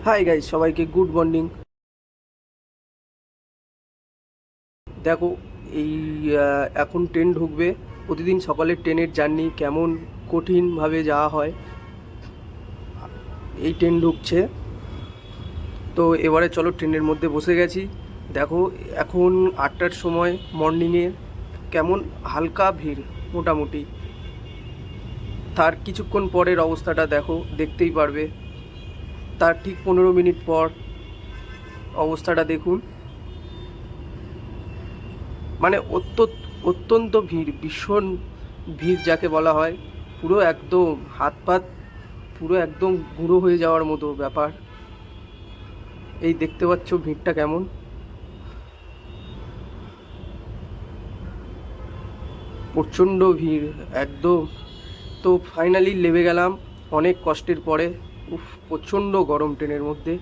Hi guys, সবাইকে good morning. দেখো, এই এখন ট্রেন ঢুকবে। প্রতিদিন সকালে ট্রেনের জার্নি কেমন কঠিনভাবে যাওয়া হয়। এই ট্রেন ঢুকছে, তো এবারে চলো ট্রেনের মধ্যে বসে গেছি। দেখো, এখন 8টার সময় মর্নিংয়ে কেমন হালকা ভিড় মোটামুটি। তার কিছুক্ষণ পরের অবস্থাটা দেখো, দেখতেই পারবে। তার ঠিক 15 মিনিট পর অবস্থাটা দেখুন। মানে অত্যন্ত ভিড়, ভীষণ ভিড় যাকে বলা হয়। পুরো একদম হাত পাত পুরো একদম গুঁড়ো হয়ে যাওয়ার মতো ব্যাপার। এই দেখতে পাচ্ছ ভিড়টা কেমন, প্রচণ্ড ভিড় একদম। তো ফাইনালি নেমে গেলাম অনেক কষ্টের পরে। উফ, প্রচণ্ড গরম ট্রেনের মধ্যে।